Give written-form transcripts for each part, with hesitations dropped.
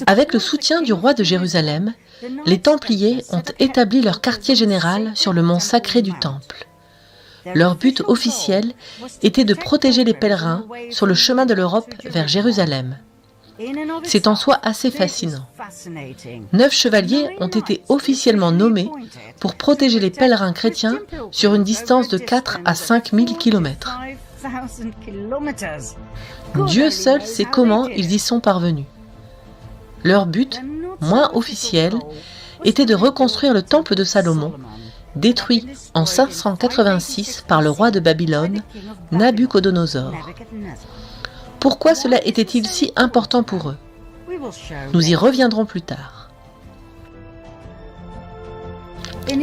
Avec le soutien du roi de Jérusalem, les Templiers ont établi leur quartier général sur le mont sacré du Temple. Leur but officiel était de protéger les pèlerins sur le chemin de l'Europe vers Jérusalem. C'est en soi assez fascinant. 9 chevaliers ont été officiellement nommés pour protéger les pèlerins chrétiens sur une distance de 4 à 5 000 km. Dieu seul sait comment ils y sont parvenus. Leur but, moins officiel, était de reconstruire le temple de Salomon, détruit en 586 par le roi de Babylone, Nabuchodonosor. Pourquoi cela était-il si important pour eux? Nous y reviendrons plus tard.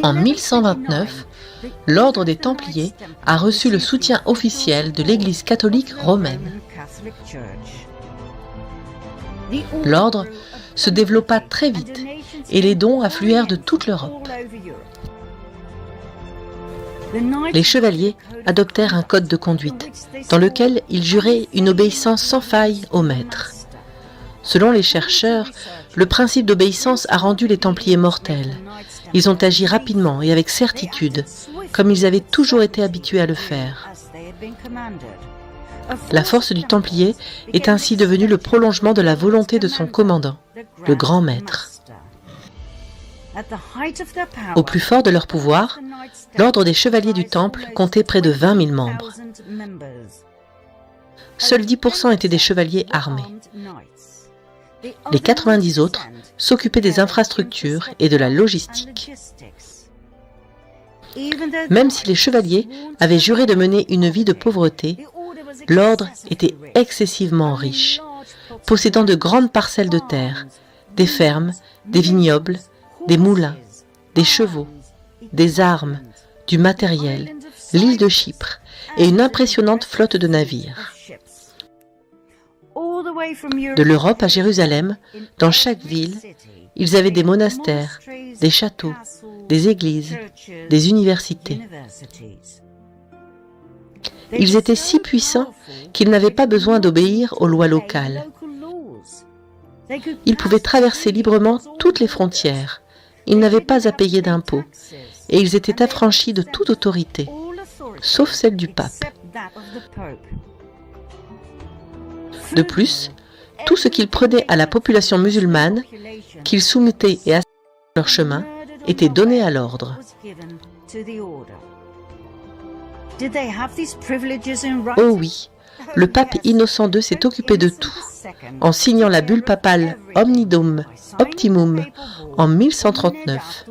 En 1129, l'ordre des Templiers a reçu le soutien officiel de l'Église catholique romaine. L'ordre se développa très vite et les dons affluèrent de toute l'Europe. Les chevaliers adoptèrent un code de conduite dans lequel ils juraient une obéissance sans faille au maître. Selon les chercheurs, le principe d'obéissance a rendu les Templiers mortels. Ils ont agi rapidement et avec certitude, comme ils avaient toujours été habitués à le faire. La force du Templier est ainsi devenue le prolongement de la volonté de son commandant, le grand maître. Au plus fort de leur pouvoir, l'ordre des chevaliers du Temple comptait près de 20 000 membres. Seuls 10% étaient des chevaliers armés. Les 90 autres s'occupaient des infrastructures et de la logistique. Même si les chevaliers avaient juré de mener une vie de pauvreté, l'ordre était excessivement riche, possédant de grandes parcelles de terre, des fermes, des vignobles, des moulins, des chevaux, des armes, du matériel, l'île de Chypre et une impressionnante flotte de navires. De l'Europe à Jérusalem, dans chaque ville, ils avaient des monastères, des châteaux, des églises, des universités. Ils étaient si puissants qu'ils n'avaient pas besoin d'obéir aux lois locales. Ils pouvaient traverser librement toutes les frontières. Ils n'avaient pas à payer d'impôts et ils étaient affranchis de toute autorité, sauf celle du pape. De plus, tout ce qu'ils prenaient à la population musulmane, qu'ils soumettaient et assignaient à leur chemin, était donné à l'ordre. Oh oui, le pape Innocent II s'est occupé de tout, en signant la bulle papale Omnidum Optimum en 1139.